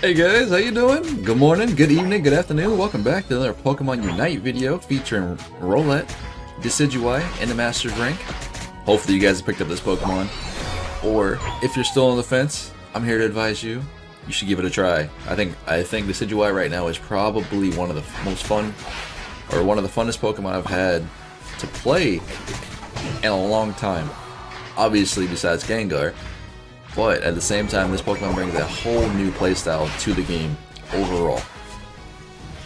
Hey guys, how you doing? Good morning, good evening, good afternoon. Welcome back to another Pokemon Unite video featuring Roulette, Decidueye, and the Masters rank. Hopefully you guys have picked up this Pokemon. Or, if you're still on the fence, I'm here to advise you. You should give it a try. I think Decidueye right now is probably one of the most fun, or one of the funnest Pokemon I've had to play in a long time. Obviously besides Gengar. But at the same time, this Pokemon brings a whole new playstyle to the game overall.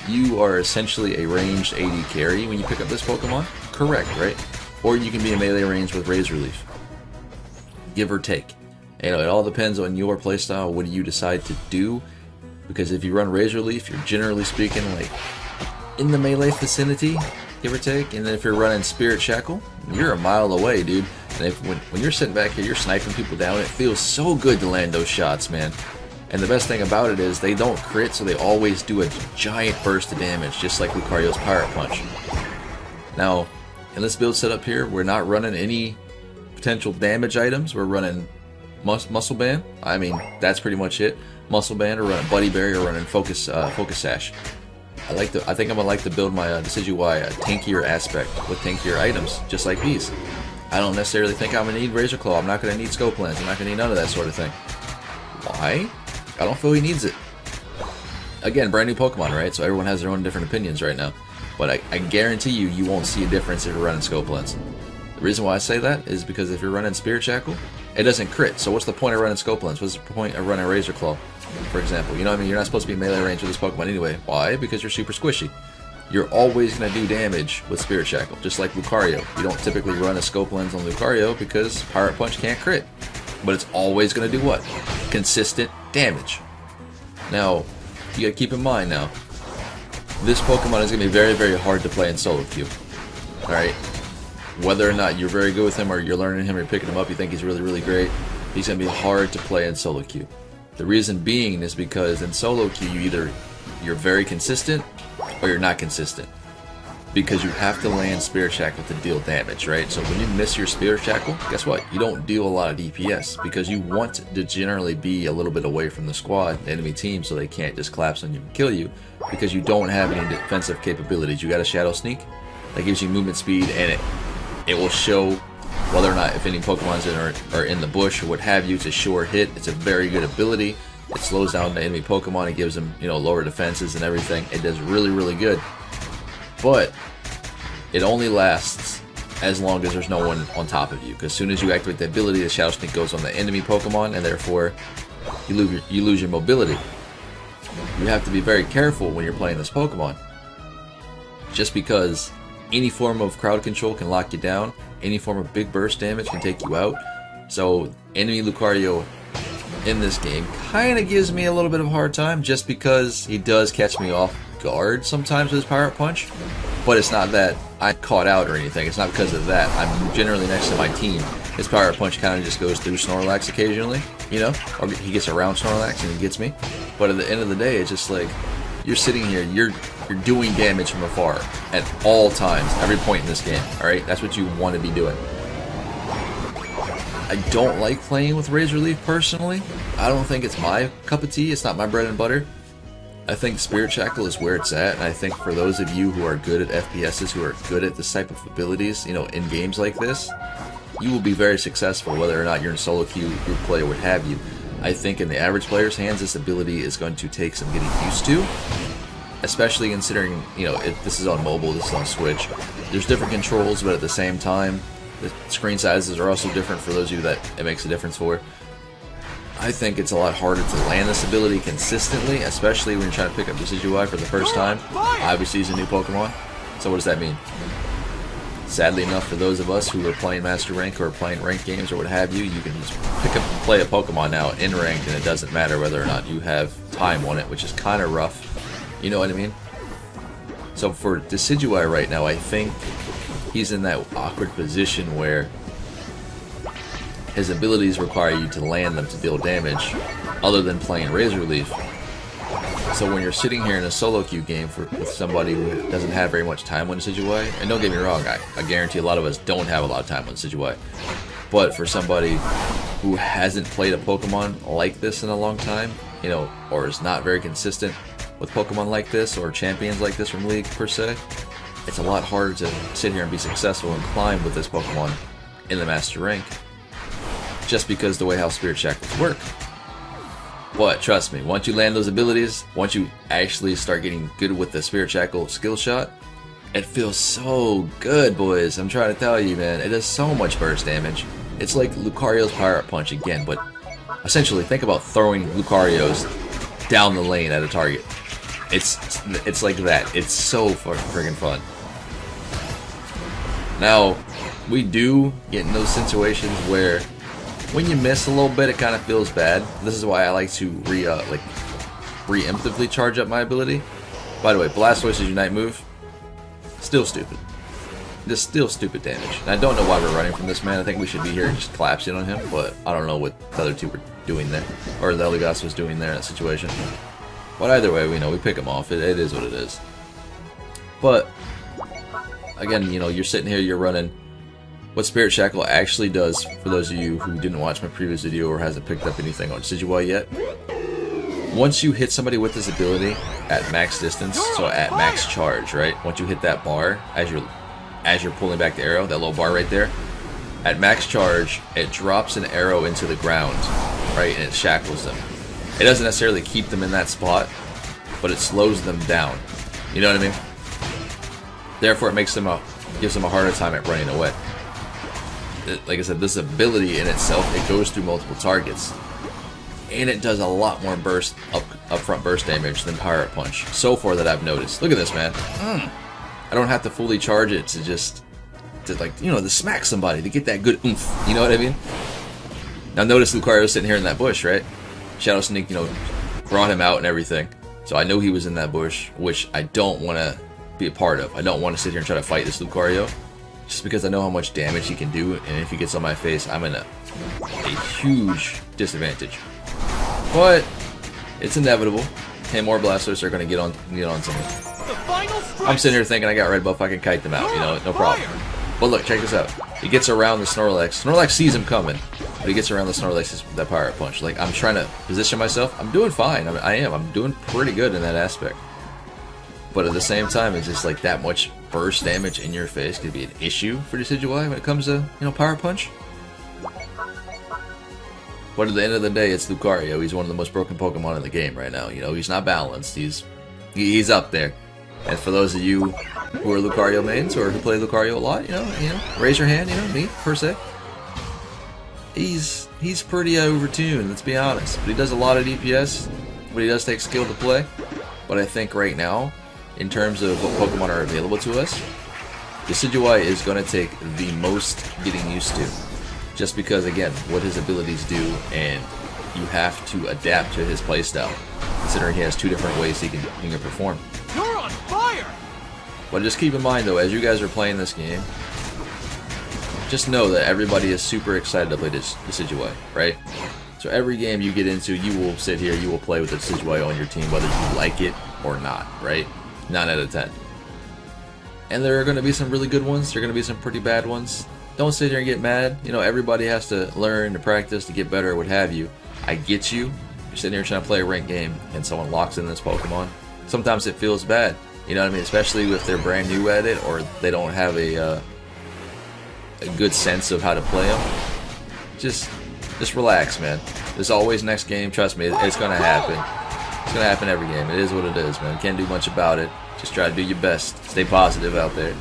You are essentially a ranged AD carry when you pick up this Pokemon. Correct, right? Or you can be a melee range with Razor Leaf. Give or take. You know, it all depends on your playstyle, what do you decide to do. Because if you run Razor Leaf, you're generally speaking like in the melee vicinity, give or take. And then if you're running Spirit Shackle, you're a mile away, dude. And when you're sitting back here, you're sniping people down, it feels so good to land those shots, man. And the best thing about it is they don't crit, so they always do a giant burst of damage, just like Lucario's Pirate Punch. Now, in this build setup here, we're not running any potential damage items. We're running Muscle Band. I mean, that's pretty much it. Muscle Band, or running Buddy Berry, or running Focus Sash. I think I'm gonna like to build my Decidueye a tankier aspect with tankier items, just like these. I don't necessarily think I'm gonna need Razor Claw. I'm not gonna need Scope Lens. I'm not gonna need none of that sort of thing. Why? I don't feel he needs it. Again, brand new Pokemon, right? So everyone has their own different opinions right now. But I guarantee you won't see a difference if you're running Scope Lens. The reason why I say that is because if you're running Spirit Shackle, it doesn't crit. So what's the point of running Scope Lens? What's the point of running Razor Claw, for example? You know what I mean? You're not supposed to be melee range with this Pokemon anyway. Why? Because you're super squishy. You're always going to do damage with Spirit Shackle, just like Lucario. You don't typically run a Scope Lens on Lucario because Pirate Punch can't crit. But it's always going to do what? Consistent damage. Now, you got to keep in mind now, this Pokemon is going to be very, very hard to play in solo queue. Alright? Whether or not you're very good with him, or you're learning him, or you're picking him up, you think he's really, really great, he's going to be hard to play in solo queue. The reason being is because in solo queue, you're very consistent, or you're not consistent, because you have to land Spirit Shackle to deal damage, right? So when you miss your Spirit Shackle, guess what? You don't deal a lot of DPS, because you want to generally be a little bit away from the squad, the enemy team, so they can't just collapse on you and kill you, because you don't have any defensive capabilities. You got a Shadow Sneak that gives you movement speed, and it will show whether or not if any Pokemons are in the bush or what have you. It's a sure hit. It's a very good ability. It slows down the enemy Pokemon. It gives them, you know, lower defenses and everything. It does really, really good. But it only lasts as long as there's no one on top of you. Because as soon as you activate the ability, the Shadow Sneak goes on the enemy Pokemon, and therefore you lose your mobility. You have to be very careful when you're playing this Pokemon. Just because any form of crowd control can lock you down, any form of big burst damage can take you out. So enemy Lucario in this game kind of gives me a little bit of a hard time, just because he does catch me off guard sometimes with his Pirate Punch. But it's not that I'm caught out or anything. It's not because of that. I'm generally next to my team. His Pirate Punch kind of just goes through Snorlax occasionally, you know, or he gets around Snorlax and he gets me. But at the end of the day, it's just like, you're sitting here, you're doing damage from afar at all times, every point in this game. Alright, that's what you want to be doing. I don't like playing with Razor Leaf personally. I don't think it's my cup of tea. It's not my bread and butter. I think Spirit Shackle is where it's at, and I think for those of you who are good at FPSs, who are good at this type of abilities, you know, in games like this, you will be very successful whether or not you're in solo queue, group play, or what have you. I think in the average player's hands, this ability is going to take some getting used to, especially considering, you know, this is on mobile, this is on Switch. There's different controls, but at the same time, the screen sizes are also different for those of you that it makes a difference for. I think it's a lot harder to land this ability consistently, especially when you're trying to pick up Decidueye for the first time. Obviously, he's a new Pokemon, so what does that mean? Sadly enough, for those of us who are playing Master Rank or playing ranked games or what have you, you can just pick up and play a Pokemon now in ranked, and it doesn't matter whether or not you have time on it, which is kind of rough. You know what I mean? So for Decidueye right now, I think he's in that awkward position where his abilities require you to land them to deal damage, other than playing Razor Leaf. So when you're sitting here in a solo queue game with somebody who doesn't have very much time on Decidueye, and don't get me wrong, I guarantee a lot of us don't have a lot of time on Decidueye, but for somebody who hasn't played a Pokemon like this in a long time, you know, or is not very consistent with Pokemon like this, or champions like this from League per se, it's a lot harder to sit here and be successful and climb with this Pokemon in the Master Rank, just because the way how Spirit Shackles work. But trust me, once you land those abilities, once you actually start getting good with the Spirit Shackle skill shot, it feels so good, boys. I'm trying to tell you, man. It does so much burst damage. It's like Lucario's Pirate Punch again, but essentially think about throwing Lucarios down the lane at a target. It's like that. It's so friggin' fun. Now, we do get in those situations where when you miss a little bit, it kind of feels bad. This is why I like to preemptively charge up my ability. By the way, Blastoise's Unite move, still stupid. Just still stupid damage. And I don't know why we're running from this man. I think we should be here just collapsing on him, but I don't know what the other two were doing there, or the Eldegoss was doing there in that situation. But either way, we pick him off. It is what it is. But again, you're sitting here, you're running. What Spirit Shackle actually does, for those of you who didn't watch my previous video or hasn't picked up anything on Decidueye yet, once you hit somebody with this ability at max distance, so at max charge, right? Once you hit that bar as you're pulling back the arrow, that little bar right there, at max charge, it drops an arrow into the ground, right? And it shackles them. It doesn't necessarily keep them in that spot, but it slows them down. You know what I mean? Therefore, it gives them a harder time at running away. Like I said, this ability in itself, it goes through multiple targets, and it does a lot more upfront burst damage than Pirate Punch so far that I've noticed. Look at this, man. I don't have to fully charge it to to smack somebody, to get that good oomph. You know what I mean? Now notice Lucario's sitting here in that bush, right? Shadow Sneak, brought him out and everything. So I know he was in that bush, which I don't want to be a part of. I don't want to sit here and try to fight this Lucario, just because I know how much damage he can do, and if he gets on my face, I'm in a huge disadvantage. But it's inevitable. Him or Blastoise are going to get on to me. I'm sitting here thinking I got red buff, I can kite them out, no problem. But look, check this out. He gets around the Snorlax. Snorlax sees him coming, but he gets around the Snorlax with that Pirate Punch. Like, I'm trying to position myself. I'm doing fine. I'm doing pretty good in that aspect. But at the same time, it's just like that much burst damage in your face could be an issue for Decidueye when it comes to, Pirate Punch. But at the end of the day, it's Lucario. He's one of the most broken Pokemon in the game right now. He's not balanced. He's up there. And for those of you who are Lucario mains or who play Lucario a lot, raise your hand. Me per se. He's pretty overtuned. Let's be honest. But he does a lot of DPS. But he does take skill to play. But I think right now, in terms of what Pokemon are available to us, Decidueye is going to take the most getting used to. Just because, again, what his abilities do, and you have to adapt to his playstyle, considering he has two different ways he can perform. You're on fire! But just keep in mind, though, as you guys are playing this game, just know that everybody is super excited to play this Decidueye, right? So every game you get into, you will sit here, you will play with the Decidueye on your team, whether you like it or not, right? 9 out of 10. And there are going to be some really good ones, there are going to be some pretty bad ones. Don't sit here and get mad. Everybody has to learn, to practice, to get better, what have you. I get you. You're sitting here trying to play a ranked game, and someone locks in this Pokemon. Sometimes it feels bad. You know what I mean? Especially if they're brand new at it, or they don't have a good sense of how to play them. Just relax, man. There's always next game. Trust me, it's going to happen. It's going to happen every game. It is what it is, man. Can't do much about it. Just try to do your best. Stay positive out there.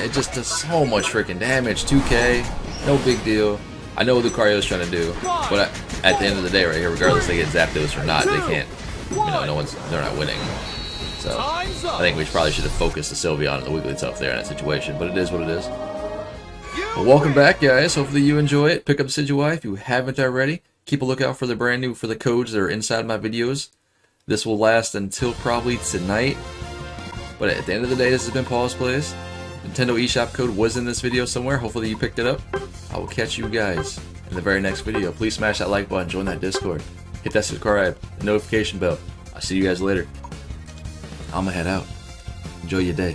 It just does so much freaking damage. 2k, no big deal. I know what Lucario's trying to do, but at the end of the day, right here, regardless they get Zapdos or not, they can't. They're not winning. So I think we probably should have focused the Sylveon and the Wigglytuff there in that situation, but it is what it is. Well, welcome back, guys. Hopefully you enjoy it. Pick up Decidueye if you haven't already. Keep a lookout for the codes that are inside my videos. This will last until probably tonight. But at the end of the day, this has been Pawse Plays. Nintendo eShop code was in this video somewhere. Hopefully you picked it up. I will catch you guys in the very next video. Please smash that like button, join that Discord, hit that subscribe, the notification bell. I'll see you guys later. I'm gonna head out. Enjoy your day.